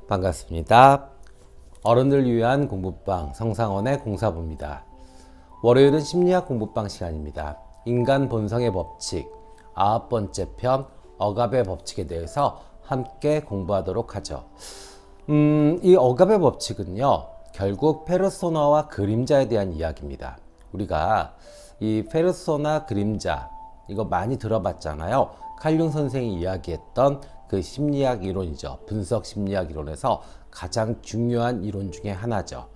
반갑습니다. 어른들 위한 공부방 성상원의 공사부입니다. 월요일은 심리학 공부방 시간입니다. 인간 본성의 법칙 9번째 편 억압의 법칙에 대해서 함께 공부하도록 하죠. 이 억압의 법칙은요, 결국 페르소나와 그림자에 대한 이야기입니다. 우리가 이 페르소나 그림자 이거 많이 들어봤잖아요. 칼융 선생이 이야기했던 그 심리학 이론이죠. 분석 심리학 이론에서 가장 중요한 이론 중에 하나죠.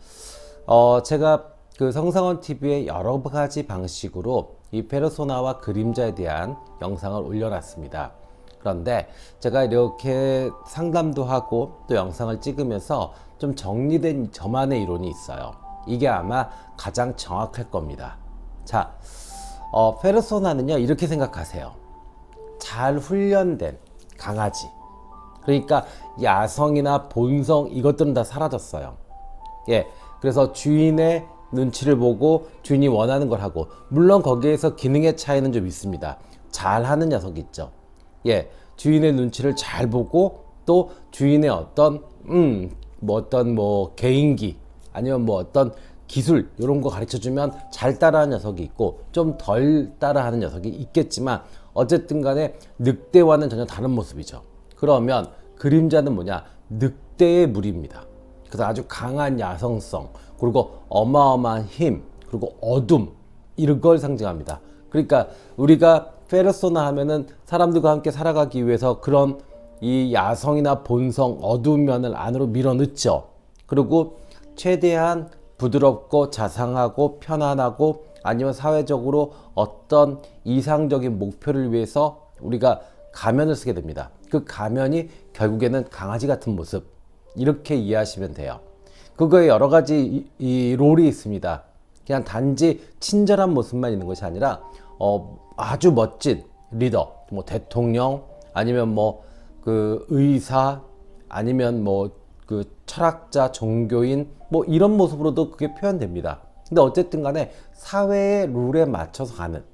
제가 그 성상원 TV의 여러 가지 방식으로 이 페르소나와 그림자에 대한 영상을 올려놨습니다. 그런데 제가 이렇게 상담도 하고 또 영상을 찍으면서 좀 정리된 저만의 이론이 있어요. 이게 아마 가장 정확할 겁니다. 자, 페르소나는요, 이렇게 생각하세요. 잘 훈련된 강아지. 그러니까 야성이나 본성 이것들은 다 사라졌어요. 예. 그래서 주인의 눈치를 보고 주인이 원하는 걸 하고, 물론 거기에서 기능의 차이는 좀 있습니다. 잘하는 녀석이 있죠. 예. 주인의 눈치를 잘 보고 또 주인의 어떤 개인기 아니면 어떤 기술 이런 거 가르쳐 주면 잘 따라하는 녀석이 있고 좀 덜 따라하는 녀석이 있겠지만 어쨌든 간에 늑대와는 전혀 다른 모습이죠. 그러면 그림자는 뭐냐? 늑대의 무리입니다. 그래서 아주 강한 야성성, 그리고 어마어마한 힘, 그리고 어둠, 이런 걸 상징합니다. 그러니까 우리가 페르소나 하면은 사람들과 함께 살아가기 위해서 그런 이 야성이나 본성, 어두운 면을 안으로 밀어넣죠. 그리고 최대한 부드럽고 자상하고 편안하고 아니면 사회적으로 어떤 이상적인 목표를 위해서 우리가 가면을 쓰게 됩니다. 그 가면이 결국에는 강아지 같은 모습, 이렇게 이해하시면 돼요. 그거에 여러 가지 이 롤이 있습니다. 그냥 단지 친절한 모습만 있는 것이 아니라 아주 멋진 리더, 대통령, 아니면 그 의사, 아니면 그 철학자, 종교인, 이런 모습으로도 그게 표현됩니다. 근데 어쨌든 간에 사회의 룰에 맞춰서 가는,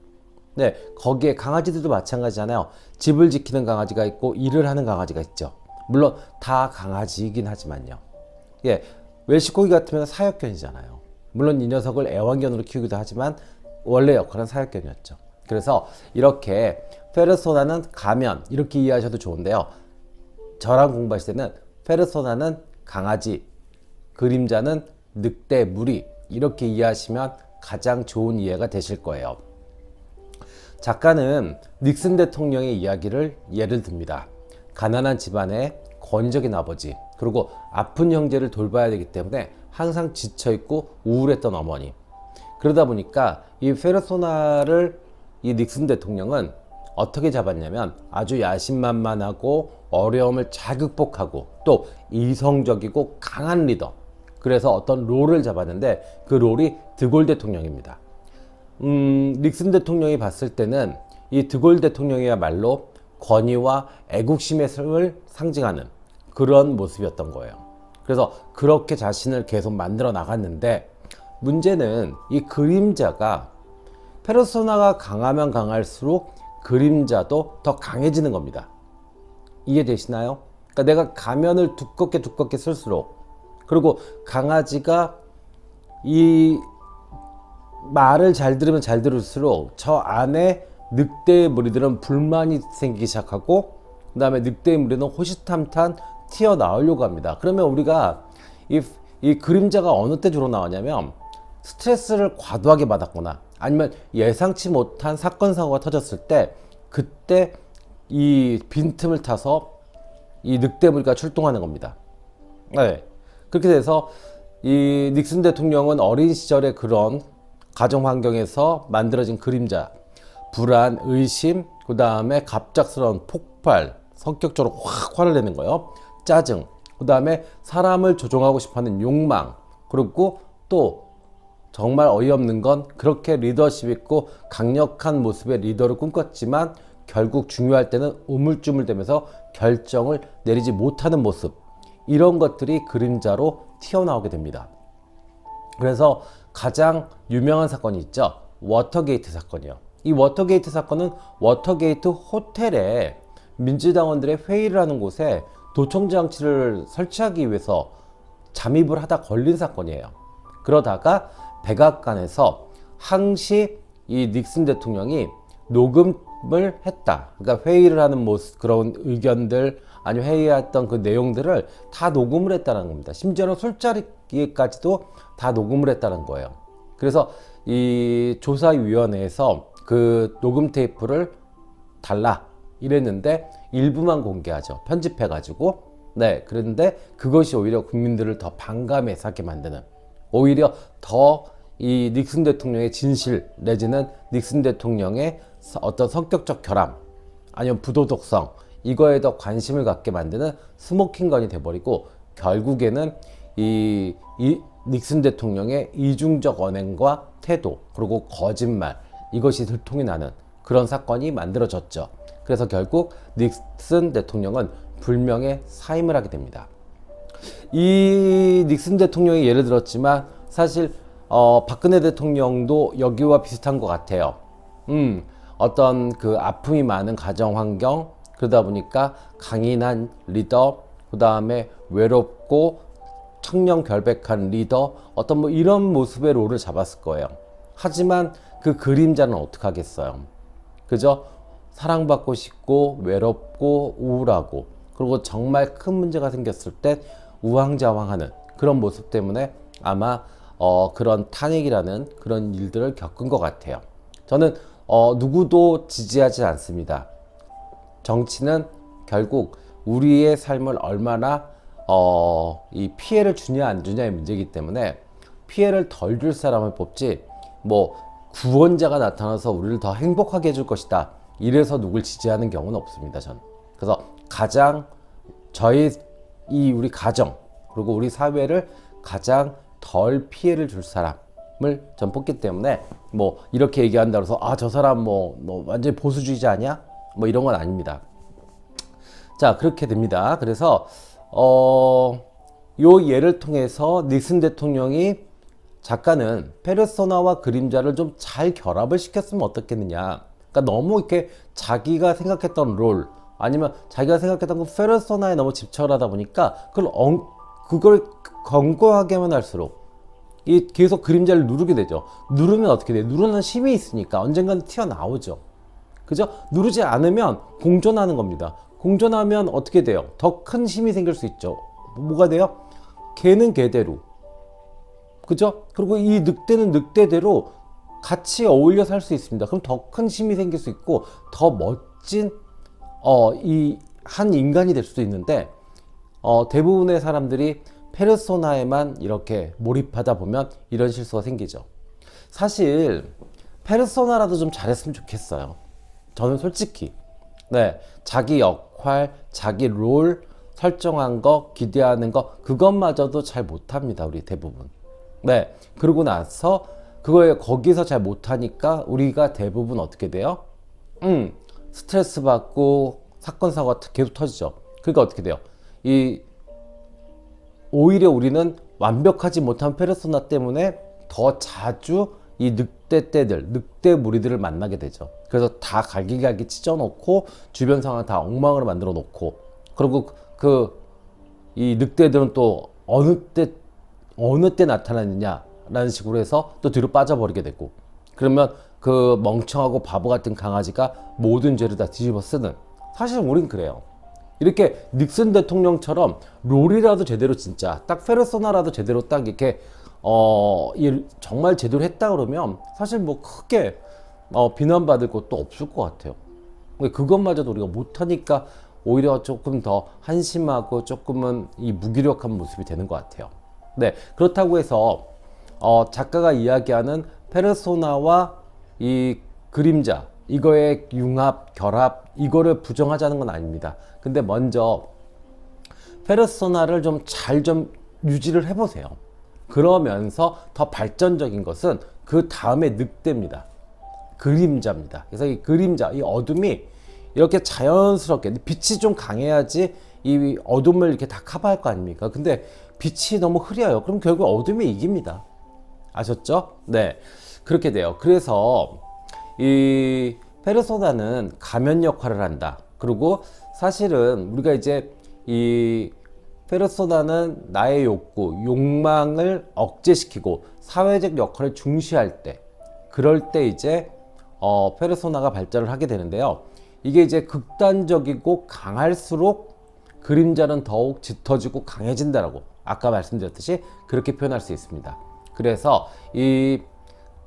네, 거기에 강아지들도 마찬가지잖아요. 집을 지키는 강아지가 있고 일을 하는 강아지가 있죠. 물론 다 강아지이긴 하지만요. 예, 웰시코기 같으면 사역견이잖아요. 물론 이 녀석을 애완견으로 키우기도 하지만 원래 역할은 사역견이었죠. 그래서 이렇게 페르소나는 가면, 이렇게 이해하셔도 좋은데요. 저랑 공부하실 때는 페르소나는 강아지, 그림자는 늑대, 무리, 이렇게 이해하시면 가장 좋은 이해가 되실 거예요. 작가는 닉슨 대통령의 이야기를 예를 듭니다. 가난한 집안의 권위적인 아버지, 그리고 아픈 형제를 돌봐야 되기 때문에 항상 지쳐있고 우울했던 어머니. 그러다 보니까 이 페르소나를 이 닉슨 대통령은 어떻게 잡았냐면 아주 야심만만하고 어려움을 잘 극복하고 또 이성적이고 강한 리더. 그래서 어떤 롤을 잡았는데 그 롤이 드골 대통령입니다. 닉슨 대통령이 봤을 때는 이 드골 대통령이야말로 권위와 애국심의 삶을 상징하는 그런 모습이었던 거예요. 그래서 그렇게 자신을 계속 만들어 나갔는데 문제는 이 그림자가 페르소나가 강하면 강할수록 그림자도 더 강해지는 겁니다. 이해되시나요? 그러니까 내가 가면을 두껍게 쓸수록, 그리고 강아지가 이 말을 잘 들으면 잘 들을수록 저 안에 늑대의 무리들은 불만이 생기기 시작하고 그 다음에 늑대의 무리는 호시탐탐 튀어나오려고 합니다. 그러면 우리가 이 그림자가 어느 때 주로 나오냐면 스트레스를 과도하게 받았거나 아니면 예상치 못한 사건 사고가 터졌을 때 그때 이 빈틈을 타서 이 늑대 무리가 출동하는 겁니다. 네. 그렇게 돼서 이 닉슨 대통령은 어린 시절의 그런 가정 환경에서 만들어진 그림자, 불안, 의심, 그 다음에 갑작스러운 폭발, 성격적으로 확 화를 내는 거예요. 짜증, 그 다음에 사람을 조종하고 싶어하는 욕망, 그리고 또 정말 어이없는 건 그렇게 리더십 있고 강력한 모습의 리더를 꿈꿨지만 결국 중요할 때는 우물쭈물대면서 결정을 내리지 못하는 모습, 이런 것들이 그림자로 튀어나오게 됩니다. 그래서 가장 유명한 사건이 있죠. 워터게이트 사건이요. 이 워터게이트 사건은 워터게이트 호텔에 민주당원들의 회의를 하는 곳에 도청 장치를 설치하기 위해서 잠입을 하다 걸린 사건이에요. 그러다가 백악관에서 항시 이 닉슨 대통령이 녹음을 했다. 그러니까 회의를 하는 모습, 그런 의견들, 아니면 회의했던 그 내용들을 다 녹음을 했다는 겁니다. 심지어는 술자리까지도 다 녹음을 했다는 거예요. 그래서 이 조사위원회에서 그 녹음 테이프를 달라 이랬는데 일부만 공개하죠. 편집해가지고. 네, 그런데 그것이 오히려 국민들을 더 반감해서 하게 만드는, 오히려 더 이 닉슨 대통령의 진실 내지는 닉슨 대통령의 어떤 성격적 결함 아니면 부도덕성, 이거에 더 관심을 갖게 만드는 스모킹건이 돼버리고, 결국에는 이 닉슨 대통령의 이중적 언행과 태도, 그리고 거짓말, 이것이 들통이 나는 그런 사건이 만들어졌죠. 그래서 결국 닉슨 대통령은 불명예 사임을 하게 됩니다. 이 닉슨 대통령이 예를 들었지만 사실 박근혜 대통령도 여기와 비슷한 것 같아요. 어떤 그 아픔이 많은 가정 환경, 그러다 보니까 강인한 리더, 그 다음에 외롭고 청렴결백한 리더, 어떤 뭐 이런 모습의 롤을 잡았을 거예요. 하지만 그 그림자는 어떡하겠어요. 그죠? 사랑받고 싶고 외롭고 우울하고, 그리고 정말 큰 문제가 생겼을 때 우왕좌왕하는 그런 모습 때문에 아마 그런 탄핵이라는 그런 일들을 겪은 것 같아요. 저는 누구도 지지하지 않습니다. 정치는 결국 우리의 삶을 얼마나 이 피해를 주냐 안 주냐의 문제이기 때문에 피해를 덜 줄 사람을 뽑지, 뭐 구원자가 나타나서 우리를 더 행복하게 해줄 것이다 이래서 누굴 지지하는 경우는 없습니다. 전. 그래서 가장 우리 가정 그리고 우리 사회를 가장 덜 피해를 줄 사람을 전 뽑기 때문에, 뭐 이렇게 얘기한다고 해서 저 사람 뭐 완전히 보수주의자 아니야? 뭐 이런 건 아닙니다. 자, 그렇게 됩니다. 그래서 요 예를 통해서 닉슨 대통령이 작가는 페르소나와 그림자를 좀 잘 결합을 시켰으면 어떻겠느냐. 그러니까 너무 이렇게 자기가 생각했던 롤, 아니면 자기가 생각했던 그 페르소나에 너무 집착을 하다 보니까 그걸 견고하게만 할수록 계속 그림자를 누르게 되죠. 누르면 어떻게 돼요? 누르는 힘이 있으니까 언젠가는 튀어나오죠. 그죠? 누르지 않으면 공존하는 겁니다. 공존하면 어떻게 돼요? 더 큰 힘이 생길 수 있죠. 뭐가 돼요? 개는 개대로. 그죠? 그리고 이 늑대는 늑대대로 같이 어울려 살 수 있습니다. 그럼 더 큰 힘이 생길 수 있고, 더 멋진, 한 인간이 될 수도 있는데, 대부분의 사람들이 페르소나에만 이렇게 몰입하다 보면 이런 실수가 생기죠. 사실, 페르소나라도 좀 잘했으면 좋겠어요. 저는 솔직히. 네. 자기 역할, 자기 롤 설정한 거, 기대하는 거, 그것마저도 잘 못합니다. 우리 대부분. 네. 그러고 나서 거기서 잘 못하니까 우리가 대부분 어떻게 돼요? 스트레스 받고 사건 사고가 계속 터지죠. 그러니까 어떻게 돼요? 오히려 우리는 완벽하지 못한 페르소나 때문에 더 자주 이 늑대 무리들을 만나게 되죠. 그래서 다 갈기갈기 찢어놓고 주변 상황을 다 엉망으로 만들어 놓고, 그리고 이 늑대들은 또 어느 때 나타나느냐라는 식으로 해서 또 뒤로 빠져버리게 되고, 그러면 그 멍청하고 바보 같은 강아지가 모든 죄를 다 뒤집어 쓰는, 사실 우린 그래요. 이렇게 닉슨 대통령처럼 롤이라도 제대로, 진짜 딱 페르소나라도 제대로 딱 이렇게 정말 제대로 했다 그러면 사실 뭐 크게 비난받을 것도 없을 것 같아요. 그것마저도 우리가 못하니까 오히려 조금 더 한심하고 조금은 이 무기력한 모습이 되는 것 같아요. 네, 그렇다고 해서 작가가 이야기하는 페르소나와 이 그림자, 이거의 융합, 결합, 이거를 부정하자는 건 아닙니다. 근데 먼저 페르소나를 좀 잘 유지를 해보세요. 그러면서 더 발전적인 것은 그 다음에 늑대입니다. 그림자입니다. 그래서 이 그림자, 이 어둠이 이렇게 자연스럽게, 빛이 좀 강해야지 이 어둠을 이렇게 다 커버할 거 아닙니까? 근데 빛이 너무 흐려요. 그럼 결국 어둠이 이깁니다. 아셨죠? 네. 그렇게 돼요. 그래서 이 페르소나는 가면 역할을 한다. 그리고 사실은 우리가 이제 이 페르소나는 나의 욕구, 욕망을 억제시키고 사회적 역할을 중시할 때, 그럴 때 이제 페르소나가 발전을 하게 되는데요. 이게 이제 극단적이고 강할수록 그림자는 더욱 짙어지고 강해진다라고 아까 말씀드렸듯이 그렇게 표현할 수 있습니다. 그래서 이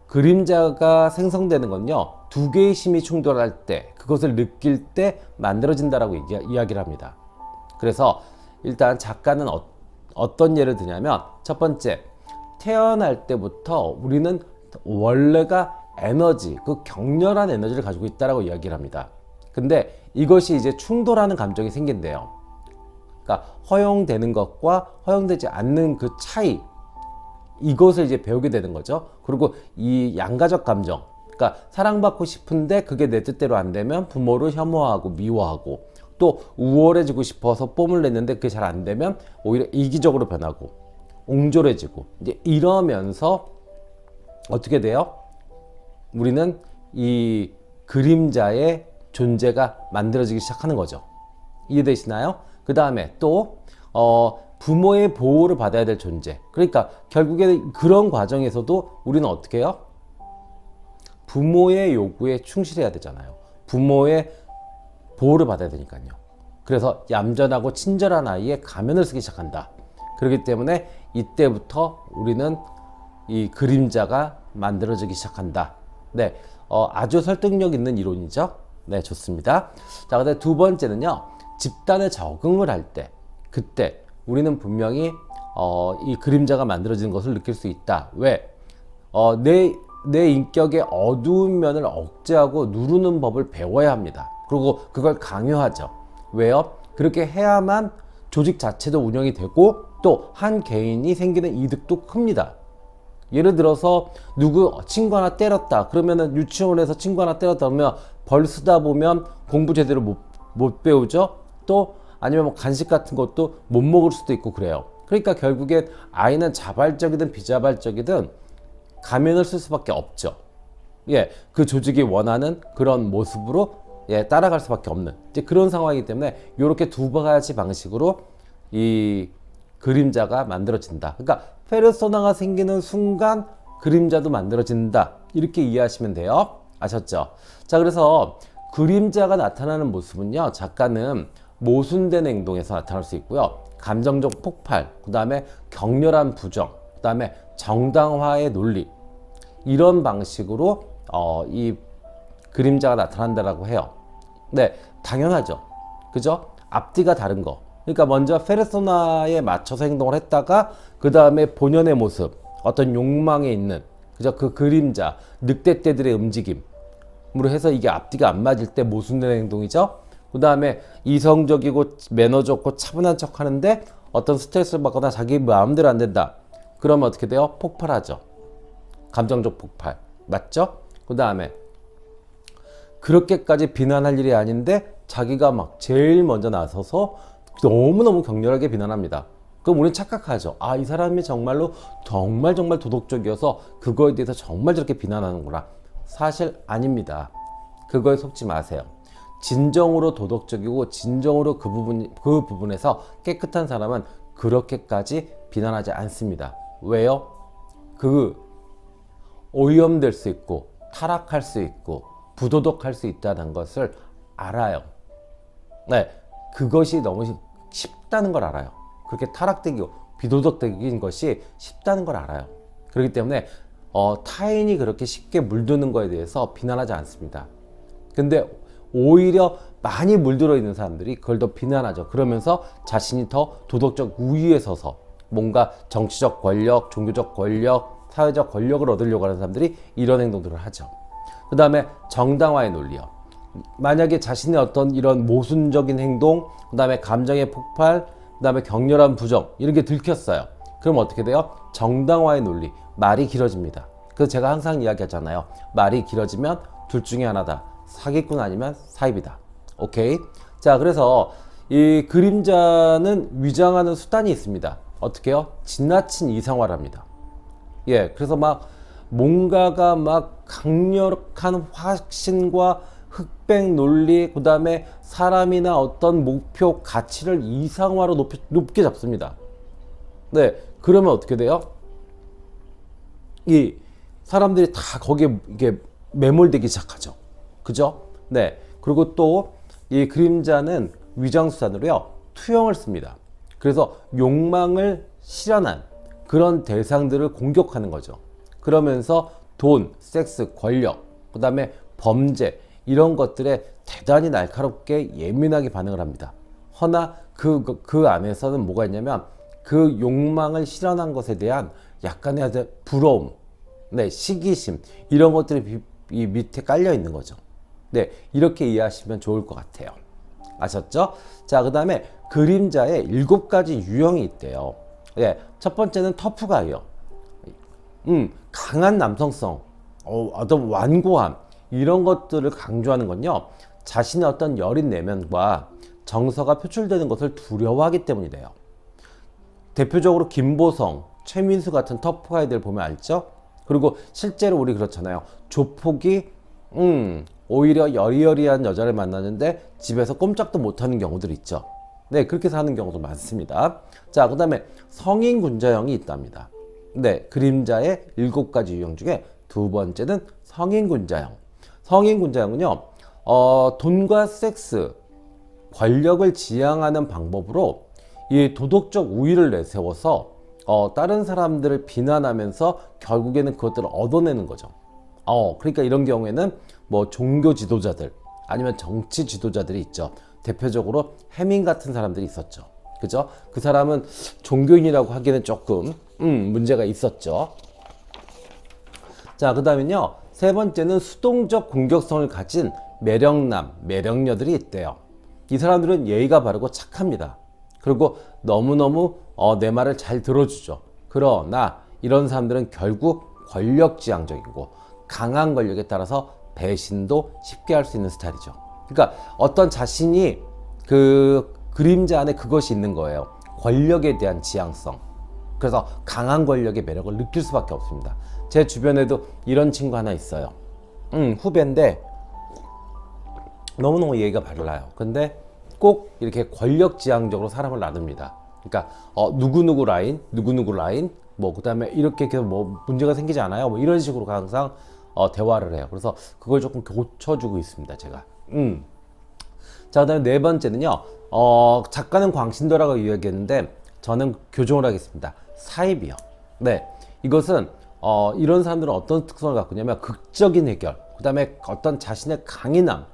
그림자가 생성되는 건요, 두 개의 힘이 충돌할 때, 그것을 느낄 때 만들어진다라고 이야기를 합니다. 그래서 일단 작가는 어떤 예를 드냐면, 첫 번째, 태어날 때부터 우리는 원래가 에너지, 그 격렬한 에너지를 가지고 있다라고 이야기를 합니다. 근데 이것이 이제 충돌하는 감정이 생긴대요. 그러니까 허용되는 것과 허용되지 않는 그 차이, 이것을 이제 배우게 되는 거죠. 그리고 이 양가적 감정, 그러니까 사랑받고 싶은데 그게 내 뜻대로 안 되면 부모를 혐오하고 미워하고, 또 우월해지고 싶어서 뽐을 냈는데 그게 잘 안 되면 오히려 이기적으로 변하고 옹졸해지고, 이제 이러면서 어떻게 돼요? 우리는 이 그림자의 존재가 만들어지기 시작하는 거죠. 이해되시나요? 그 다음에 또 부모의 보호를 받아야 될 존재. 그러니까 결국에 그런 과정에서도 우리는 어떻게 해요? 부모의 요구에 충실해야 되잖아요. 부모의 보호를 받아야 되니까요. 그래서 얌전하고 친절한 아이의 가면을 쓰기 시작한다. 그렇기 때문에 이때부터 우리는 이 그림자가 만들어지기 시작한다. 네, 아주 설득력 있는 이론이죠. 네, 좋습니다. 자, 근데 두 번째는요, 집단에 적응을 할 때, 그때 우리는 분명히 이 그림자가 만들어지는 것을 느낄 수 있다. 왜? 내 인격의 어두운 면을 억제하고 누르는 법을 배워야 합니다. 그리고 그걸 강요하죠. 왜요? 그렇게 해야만 조직 자체도 운영이 되고 또 한 개인이 생기는 이득도 큽니다. 예를 들어서 누구 친구 하나 때렸다. 그러면은 유치원에서 친구 하나 때렸다 그러면 벌 쓰다 보면 공부 제대로 못 배우죠. 또 아니면 뭐 간식 같은 것도 못 먹을 수도 있고 그래요. 그러니까 결국엔 아이는 자발적이든 비자발적이든 가면을 쓸 수밖에 없죠. 예, 그 조직이 원하는 그런 모습으로 따라갈 수밖에 없는 이제 그런 상황이기 때문에 이렇게 두 가지 방식으로 이 그림자가 만들어진다. 그러니까 페르소나가 생기는 순간 그림자도 만들어진다. 이렇게 이해하시면 돼요. 아셨죠? 자, 그래서 그림자가 나타나는 모습은요, 작가는 모순된 행동에서 나타날 수 있고요. 감정적 폭발, 그 다음에 격렬한 부정, 그 다음에 정당화의 논리, 이런 방식으로 이 그림자가 나타난다라고 해요. 네, 당연하죠. 그죠? 앞뒤가 다른 거. 그러니까 먼저 페르소나에 맞춰서 행동을 했다가 그 다음에 본연의 모습, 어떤 욕망에 있는 그죠? 그 그림자, 늑대떼들의 움직임으로 해서 이게 앞뒤가 안 맞을 때 모순된 행동이죠. 그 다음에 이성적이고 매너 좋고 차분한 척 하는데 어떤 스트레스를 받거나 자기 마음대로 안 된다. 그러면 어떻게 돼요? 폭발하죠. 감정적 폭발. 맞죠? 그 다음에 그렇게까지 비난할 일이 아닌데 자기가 막 제일 먼저 나서서 너무너무 격렬하게 비난합니다. 그럼 우리는 착각하죠. 아, 이 사람이 정말로 정말 도덕적이어서 그거에 대해서 정말 저렇게 비난하는구나. 사실 아닙니다. 그거에 속지 마세요. 진정으로 도덕적이고 진정으로 그 부분에서 깨끗한 사람은 그렇게까지 비난하지 않습니다. 왜요? 그 오염될 수 있고 타락할 수 있고 부도덕할 수 있다는 것을 알아요. 네, 그것이 너무 쉽다는 걸 알아요. 그렇게 타락되고 비도덕적인 것이 쉽다는 걸 알아요. 그렇기 때문에 타인이 그렇게 쉽게 물드는 거에 대해서 비난하지 않습니다. 근데 오히려 많이 물들어 있는 사람들이 그걸 더 비난하죠. 그러면서 자신이 더 도덕적 우위에 서서 뭔가 정치적 권력, 종교적 권력, 사회적 권력을 얻으려고 하는 사람들이 이런 행동들을 하죠. 그 다음에 정당화의 논리요. 만약에 자신의 어떤 이런 모순적인 행동, 그 다음에 감정의 폭발, 그 다음에 격렬한 부정, 이런 게 들켰어요. 그럼 어떻게 돼요? 정당화의 논리, 말이 길어집니다. 그래서 제가 항상 이야기하잖아요. 말이 길어지면 둘 중에 하나다. 사기꾼 아니면 사입이다. 오케이? 자, 그래서 이 그림자는 위장하는 수단이 있습니다. 어떻게 해요? 지나친 이상화랍니다. 예, 그래서 막 뭔가가 막 강력한 확신과 흑백 논리, 그 다음에 사람이나 어떤 목표, 가치를 이상화로 높게 잡습니다. 네, 그러면 어떻게 돼요? 이 사람들이 다 거기에 이게 매몰되기 시작하죠. 그죠? 네. 그리고 또 이 그림자는 위장수단으로요, 투영을 씁니다. 그래서 욕망을 실현한 그런 대상들을 공격하는 거죠. 그러면서 돈, 섹스, 권력, 그 다음에 범죄, 이런 것들에 대단히 날카롭게 예민하게 반응을 합니다. 허나 그 안에서는 뭐가 있냐면 그 욕망을 실현한 것에 대한 약간의 부러움, 네, 시기심, 이런 것들이 이 밑에 깔려 있는 거죠. 네, 이렇게 이해하시면 좋을 것 같아요. 아셨죠? 자, 그 다음에 그림자에 7가지 유형이 있대요. 네, 첫 번째는 터프가이요. 강한 남성성, 어떤 완고함, 이런 것들을 강조하는 건요, 자신의 어떤 여린 내면과 정서가 표출되는 것을 두려워하기 때문이래요. 대표적으로 김보성, 최민수 같은 터프가이들 보면 알죠? 그리고 실제로 우리 그렇잖아요. 조폭이 오히려 여리여리한 여자를 만나는데 집에서 꼼짝도 못하는 경우들 있죠. 네, 그렇게 사는 경우도 많습니다. 자, 그 다음에 성인 군자형이 있답니다. 네, 그림자의 7가지 유형 중에 두 번째는 성인 군자형. 성인 군자형은요, 돈과 섹스, 권력을 지향하는 방법으로 이 도덕적 우위를 내세워서 다른 사람들을 비난하면서 결국에는 그것들을 얻어내는 거죠. 그러니까 이런 경우에는 뭐 종교 지도자들 아니면 정치 지도자들이 있죠. 대표적으로 해밍 같은 사람들이 있었죠. 그죠? 그 사람은 종교인이라고 하기에는 조금 문제가 있었죠. 자, 그 다음에는요, 세 번째는 수동적 공격성을 가진 매력남, 매력녀들이 있대요. 이 사람들은 예의가 바르고 착합니다. 그리고 너무너무 내 말을 잘 들어주죠. 그러나 이런 사람들은 결국 권력지향적이고 강한 권력에 따라서 배신도 쉽게 할 수 있는 스타일이죠. 그러니까 어떤 자신이 그 그림자 안에 그것이 있는 거예요. 권력에 대한 지향성. 그래서 강한 권력의 매력을 느낄 수밖에 없습니다. 제 주변에도 이런 친구 하나 있어요. 후배인데 너무너무 예의가 발라요. 근데 꼭 이렇게 권력지향적으로 사람을 나눕니다. 그러니까 누구누구 라인, 누구누구 라인, 뭐 그다음에 이렇게 계속 뭐 문제가 생기지 않아요. 뭐 이런 식으로 항상 대화를 해요. 그래서 그걸 조금 고쳐주고 있습니다, 제가. 자, 그다음에 네 번째는요. 작가는 광신도라고 이야기했는데 저는 교정을 하겠습니다. 사입이요. 네, 이것은 이런 사람들은 어떤 특성을 갖고 있냐면 극적인 해결, 그다음에 어떤 자신의 강인함,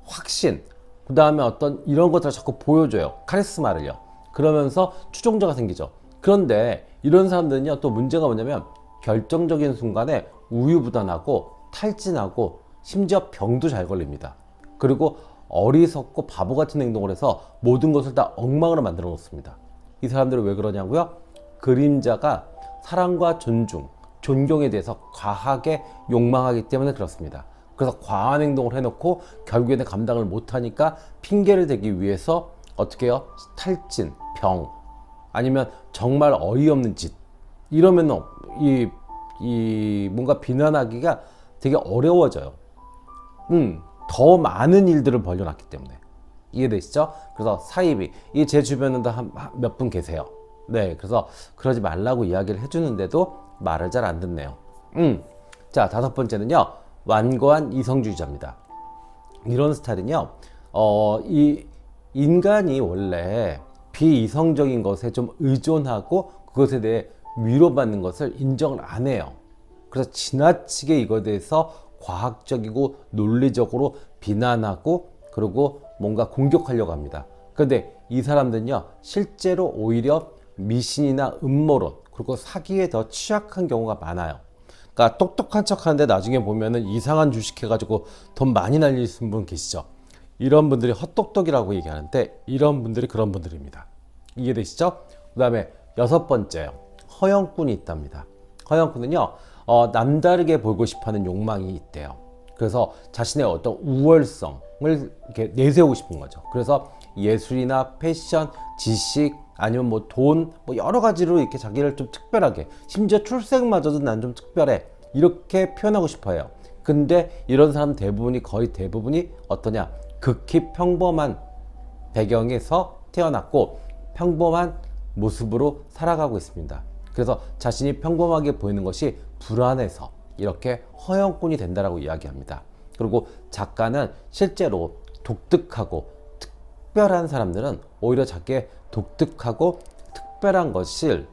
확신, 그다음에 어떤 이런 것들을 자꾸 보여줘요. 카리스마를요. 그러면서 추종자가 생기죠. 그런데 이런 사람들은요, 또 문제가 뭐냐면 결정적인 순간에 우유부단하고 탈진하고 심지어 병도 잘 걸립니다. 그리고 어리석고 바보 같은 행동을 해서 모든 것을 다 엉망으로 만들어 놓습니다. 이 사람들은 왜 그러냐고요? 그림자가 사랑과 존중, 존경에 대해서 과하게 욕망하기 때문에 그렇습니다. 그래서 과한 행동을 해놓고 결국에는 감당을 못하니까 핑계를 대기 위해서 어떻게 해요? 탈진, 병, 아니면 정말 어이없는 짓, 이러면 이 뭔가 비난하기가 되게 어려워져요. 더 많은 일들을 벌려놨기 때문에. 이해되시죠? 그래서 사이비, 이 제 주변에도 몇 분 계세요. 네, 그래서 그러지 말라고 이야기를 해주는데도 말을 잘 안 듣네요. 자, 다섯 번째는요, 완고한 이성주의자입니다. 이런 스타일은요, 이 인간이 원래 비이성적인 것에 좀 의존하고 그것에 대해 위로받는 것을 인정을 안 해요. 그래서 지나치게 이거에 대해서 과학적이고 논리적으로 비난하고 그리고 뭔가 공격하려고 합니다. 그런데 이 사람들은요, 실제로 오히려 미신이나 음모론 그리고 사기에 더 취약한 경우가 많아요. 그러니까 똑똑한 척 하는데 나중에 보면은 이상한 주식 해가지고 돈 많이 날리신 분 계시죠? 이런 분들이 헛똑똑이라고 얘기하는데 이런 분들이 그런 분들입니다. 이해되시죠? 그 다음에 여섯 번째요, 허영꾼이 있답니다. 허영꾼은요, 남다르게 보이고 싶어하는 욕망이 있대요. 그래서 자신의 어떤 우월성을 이렇게 내세우고 싶은 거죠. 그래서 예술이나 패션, 지식, 아니면 뭐 돈, 뭐 여러 가지로 이렇게 자기를 좀 특별하게, 심지어 출생마저도 난 좀 특별해, 이렇게 표현하고 싶어요. 근데 이런 사람 대부분이, 거의 대부분이 어떠냐? 극히 평범한 배경에서 태어났고 평범한 모습으로 살아가고 있습니다. 그래서 자신이 평범하게 보이는 것이 불안해서 이렇게 허영꾼이 된다라고 이야기합니다. 그리고 작가는 실제로 독특하고 특별한 사람들은 오히려 자기의 독특하고 특별한 것을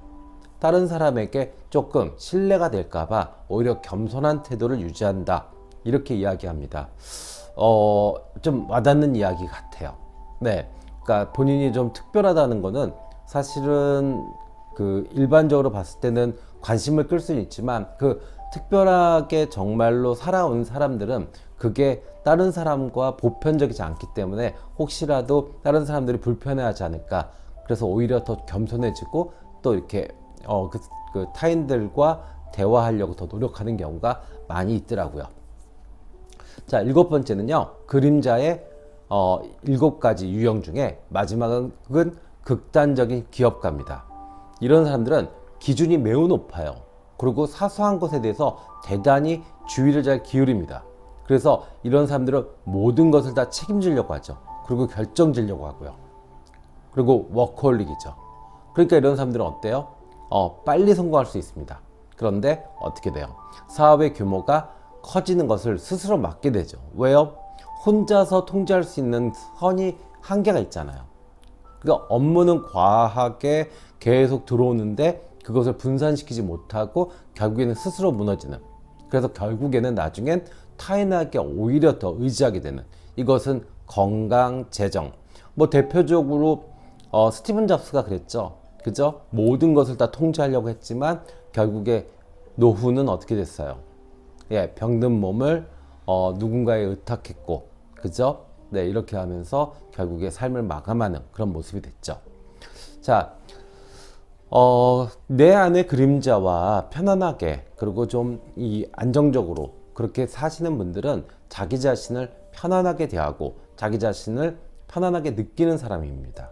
다른 사람에게 조금 신뢰가 될까봐 오히려 겸손한 태도를 유지한다, 이렇게 이야기합니다. 좀 와닿는 이야기 같아요. 네, 그러니까 본인이 좀 특별하다는 거는 사실은 그 일반적으로 봤을 때는 관심을 끌 수는 있지만, 그 특별하게 정말로 살아온 사람들은 그게 다른 사람과 보편적이지 않기 때문에 혹시라도 다른 사람들이 불편해하지 않을까, 그래서 오히려 더 겸손해지고 또 이렇게 그 타인들과 대화하려고 더 노력하는 경우가 많이 있더라고요. 자, 7번째는요, 그림자의 7가지 유형 중에 마지막은 극단적인 기업가입니다. 이런 사람들은 기준이 매우 높아요. 그리고 사소한 것에 대해서 대단히 주의를 잘 기울입니다. 그래서 이런 사람들은 모든 것을 다 책임지려고 하죠. 그리고 결정지려고 하고요. 그리고 워커홀릭이죠. 그러니까 이런 사람들은 어때요? 빨리 성공할 수 있습니다. 그런데 어떻게 돼요? 사업의 규모가 커지는 것을 스스로 막게 되죠. 왜요? 혼자서 통제할 수 있는 선이 한계가 있잖아요. 그러니까 업무는 과하게 계속 들어오는데 그것을 분산시키지 못하고 결국에는 스스로 무너지는, 그래서 결국에는 나중엔 타인에게 오히려 더 의지하게 되는, 이것은 건강, 재정, 뭐 대표적으로 스티븐 잡스가 그랬죠. 그죠? 모든 것을 다 통제하려고 했지만 결국에 노후는 어떻게 됐어요? 예, 병든 몸을 누군가에 의탁했고, 그죠? 네, 이렇게 하면서 결국에 삶을 마감하는 그런 모습이 됐죠. 자, 내 안의 그림자와 편안하게, 그리고 좀 이 안정적으로 그렇게 사시는 분들은 자기 자신을 편안하게 대하고 자기 자신을 편안하게 느끼는 사람입니다.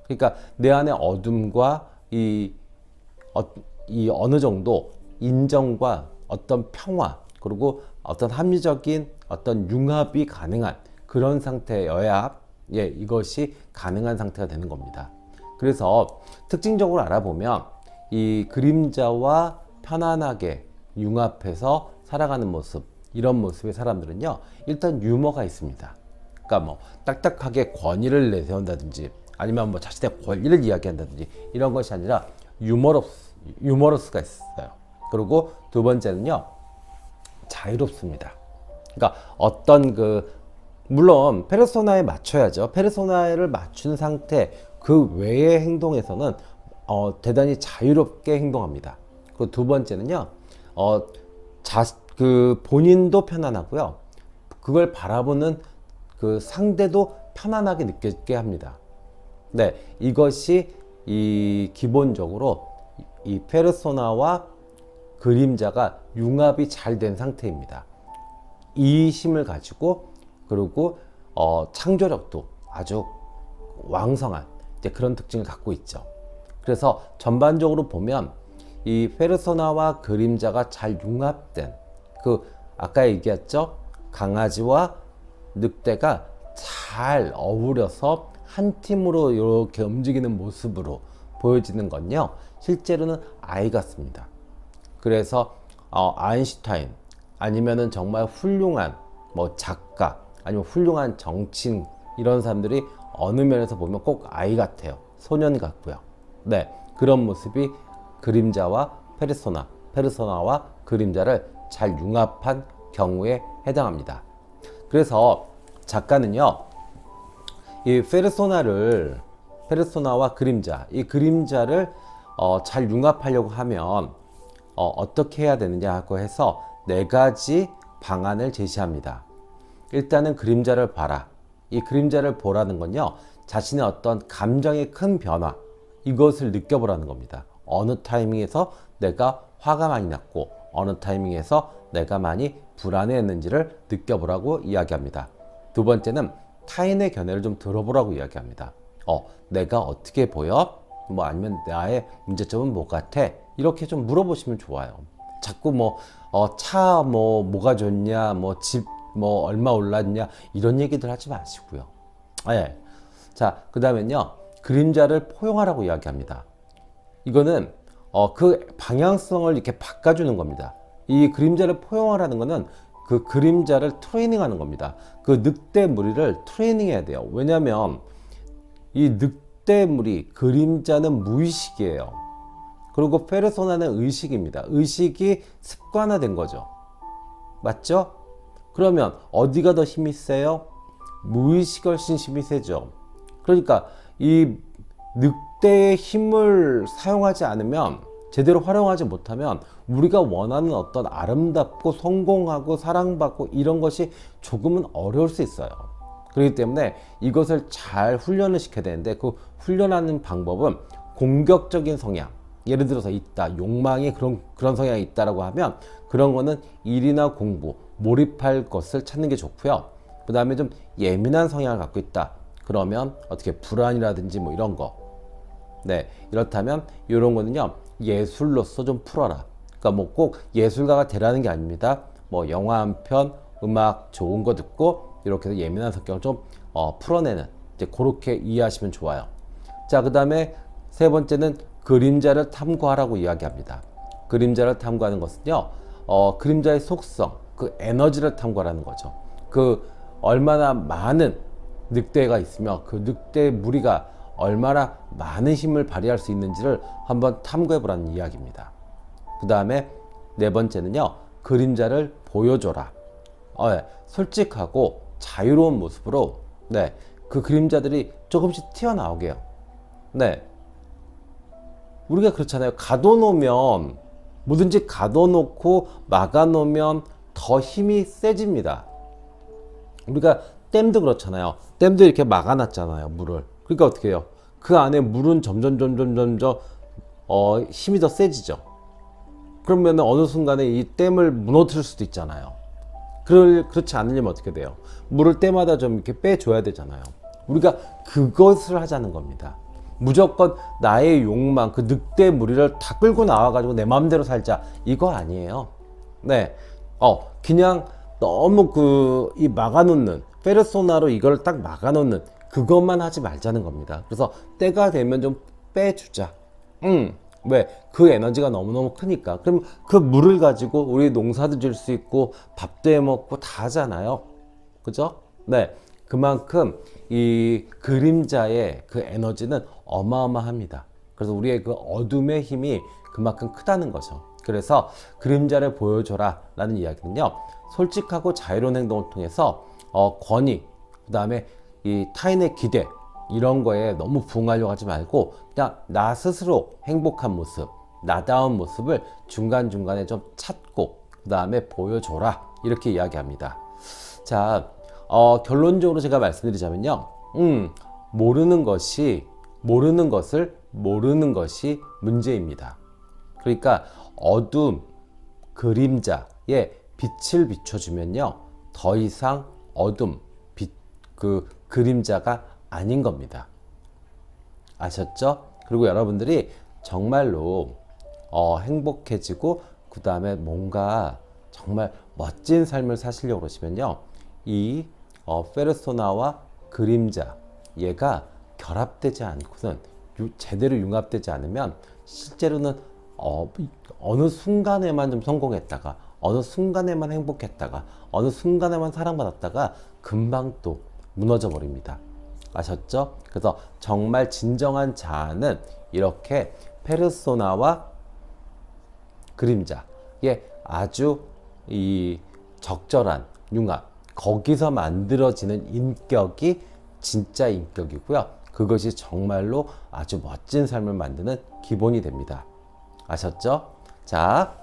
그러니까 내 안의 어둠과 이 어느 정도 인정과 어떤 평화, 그리고 어떤 합리적인 어떤 융합이 가능한 그런 상태여야, 예, 이것이 가능한 상태가 되는 겁니다. 그래서 특징적으로 알아보면 이 그림자와 편안하게 융합해서 살아가는 모습, 이런 모습의 사람들은요, 일단 유머가 있습니다. 그러니까 뭐 딱딱하게 권위를 내세운다든지 아니면 뭐 자신의 권리를 이야기한다든지 이런 것이 아니라 유머러스가 있어요. 그리고 두 번째는요, 자유롭습니다. 그러니까 어떤 물론 페르소나에 맞춰야죠. 페르소나를 맞춘 상태 그 외의 행동에서는 대단히 자유롭게 행동합니다. 그리고 두 번째는요, 본인도 편안하고요, 그걸 바라보는 그 상대도 편안하게 느끼게 합니다. 네, 이것이 기본적으로 이 페르소나와 그림자가 융합이 잘 된 상태입니다. 이 힘을 가지고, 그리고 창조력도 아주 왕성한 이제 그런 특징을 갖고 있죠. 그래서 전반적으로 보면 이 페르소나와 그림자가 잘 융합된, 아까 얘기했죠, 강아지와 늑대가 잘 어우러서 한 팀으로 이렇게 움직이는 모습으로 보여지는 건요, 실제로는 아이 같습니다. 그래서 아인슈타인, 아니면은 정말 훌륭한 뭐 작가, 아니면 훌륭한 정치인, 이런 사람들이 어느 면에서 보면 꼭 아이 같아요. 소년 같고요. 네, 그런 모습이 그림자와 페르소나와 그림자를 잘 융합한 경우에 해당합니다. 그래서 작가는요, 이 페르소나와 그림자, 이 그림자를 잘 융합하려고 하면 어떻게 해야 되느냐고 해서 4가지 방안을 제시합니다. 일단은 그림자를 봐라. 이 그림자를 보라는 건요, 자신의 어떤 감정의 큰 변화, 이것을 느껴보라는 겁니다. 어느 타이밍에서 내가 화가 많이 났고 어느 타이밍에서 내가 많이 불안해했는지를 느껴보라고 이야기합니다. 두 번째는 타인의 견해를 좀 들어보라고 이야기합니다. 내가 어떻게 보여? 뭐 아니면 나의 문제점은 뭐 같아? 이렇게 좀 물어보시면 좋아요. 자꾸 차 뭐가 좋냐, 집 얼마 올랐냐 이런 얘기들 하지 마시고요. 예. 자, 그다음엔요. 그림자를 포용하라고 이야기합니다. 이거는 그 방향성을 이렇게 바꿔주는 겁니다. 이 그림자를 포용하라는 거는 그 그림자를 트레이닝하는 겁니다. 그 늑대 무리를 트레이닝해야 돼요. 왜냐하면 이 늑대 무리 그림자는 무의식이에요. 그리고 페르소나는 의식입니다. 의식이 습관화된 거죠. 맞죠? 그러면 어디가 더 힘이 세요? 무의식이 훨씬 힘이 세죠. 그러니까 이 늑대의 힘을 사용하지 않으면, 제대로 활용하지 못하면 우리가 원하는 어떤 아름답고 성공하고 사랑받고 이런 것이 조금은 어려울 수 있어요. 그렇기 때문에 이것을 잘 훈련을 시켜야 되는데, 그 훈련하는 방법은 공격적인 성향, 예를 들어서 있다, 욕망이 그런 성향이 있다라고 하면 그런 거는 일이나 공부, 몰입할 것을 찾는 게 좋고요. 그 다음에 좀 예민한 성향을 갖고 있다, 그러면 어떻게 불안이라든지 이런 거, 네, 이렇다면 이런 거는요, 예술로서 좀 풀어라. 그러니까 꼭 예술가가 되라는 게 아닙니다. 영화 한 편, 음악 좋은 거 듣고 이렇게 해서 예민한 성격을 좀 풀어내는, 이제 그렇게 이해하시면 좋아요. 자, 그 다음에 세 번째는 그림자를 탐구하라고 이야기합니다. 그림자를 탐구하는 것은요, 그림자의 속성, 그 에너지를 탐구하라는 거죠. 그 얼마나 많은 늑대가 있으며 그 늑대 무리가 얼마나 많은 힘을 발휘할 수 있는지를 한번 탐구해 보라는 이야기입니다. 그 다음에 네 번째는요, 그림자를 보여줘라. 솔직하고 자유로운 모습으로, 네, 그 그림자들이 조금씩 튀어나오게요. 네, 우리가 그렇잖아요. 가둬놓으면, 뭐든지 가둬놓고 막아놓으면 더 힘이 세집니다. 우리가 댐도 그렇잖아요. 댐도 이렇게 막아놨잖아요, 물을. 그러니까 어떻게 해요? 그 안에 물은 점점 힘이 더 세지죠. 그러면 어느 순간에 이 댐을 무너뜨릴 수도 있잖아요. 그렇지 않으려면 어떻게 돼요? 물을 때마다 좀 이렇게 빼줘야 되잖아요. 우리가 그것을 하자는 겁니다. 무조건 나의 욕망, 그 늑대 무리를 다 끌고 나와가지고 내 마음대로 살자, 이거 아니에요. 네, 그냥 너무 이 막아놓는 페르소나로 이걸 딱 막아놓는 그것만 하지 말자는 겁니다. 그래서 때가 되면 좀 빼주자. 왜? 그 에너지가 너무너무 크니까. 그럼 그 물을 가지고 우리 농사도 질 수 있고 밥도 해 먹고 다 하잖아요. 그죠? 네. 그만큼 이 그림자의 그 에너지는 어마어마합니다. 그래서 우리의 그 어둠의 힘이 그만큼 크다는 거죠. 그래서 그림자를 보여줘라 라는 이야기는요, 솔직하고 자유로운 행동을 통해서 권위, 그 다음에 이 타인의 기대, 이런 거에 너무 부응하려고 하지 말고 그냥 나 스스로 행복한 모습, 나다운 모습을 중간중간에 좀 찾고 그 다음에 보여줘라, 이렇게 이야기합니다. 자, 결론적으로 제가 말씀드리자면요, 모르는 것을 모르는 것이 문제입니다. 그러니까 어둠, 그림자에 빛을 비춰주면요, 더 이상 어둠, 그 그림자가 아닌 겁니다. 아셨죠? 그리고 여러분들이 정말로 행복해지고 그 다음에 뭔가 정말 멋진 삶을 사시려고 그러시면요, 이 페르소나와 그림자, 얘가 결합되지 않고는, 제대로 융합되지 않으면 실제로는 어느 순간에만 좀 성공했다가, 어느 순간에만 행복했다가, 어느 순간에만 사랑받았다가 금방 또 무너져 버립니다. 아셨죠? 그래서 정말 진정한 자아는 이렇게 페르소나와 그림자의 아주 이 적절한 융합, 거기서 만들어지는 인격이 진짜 인격이고요. 그것이 정말로 아주 멋진 삶을 만드는 기본이 됩니다. 아셨죠? 자,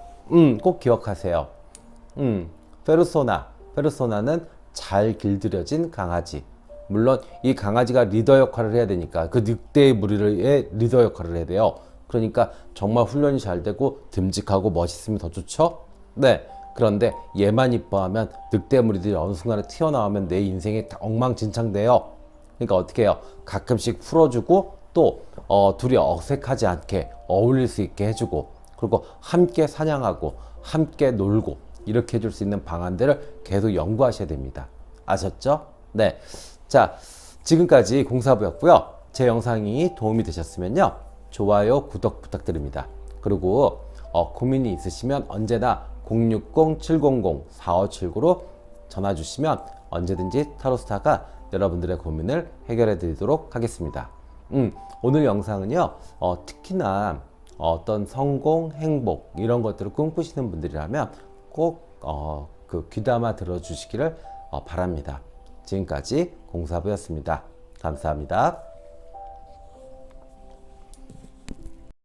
꼭 기억하세요. 페르소나는 잘 길들여진 강아지. 물론 이 강아지가 리더 역할을 해야 되니까, 그 늑대의 무리의 리더 역할을 해야 돼요. 그러니까 정말 훈련이 잘 되고 듬직하고 멋있으면 더 좋죠? 네. 그런데 얘만 이뻐하면 늑대 무리들이 어느 순간에 튀어나오면 내 인생이 엉망진창돼요. 그러니까 어떻게 해요? 가끔씩 풀어주고, 또 둘이 어색하지 않게 어울릴 수 있게 해주고, 그리고 함께 사냥하고 함께 놀고 이렇게 해줄 수 있는 방안들을 계속 연구하셔야 됩니다. 아셨죠? 네. 자, 지금까지 공사부였고요. 제 영상이 도움이 되셨으면요. 좋아요, 구독 부탁드립니다. 그리고 고민이 있으시면 언제나 060-700-4579로 전화 주시면 언제든지 타로스타가 여러분들의 고민을 해결해 드리도록 하겠습니다. 오늘 영상은요, 특히나 어떤 성공, 행복 이런 것들을 꿈꾸시는 분들이라면 꼭 귀담아 들어주시기를 바랍니다. 지금까지 공사부였습니다. 감사합니다.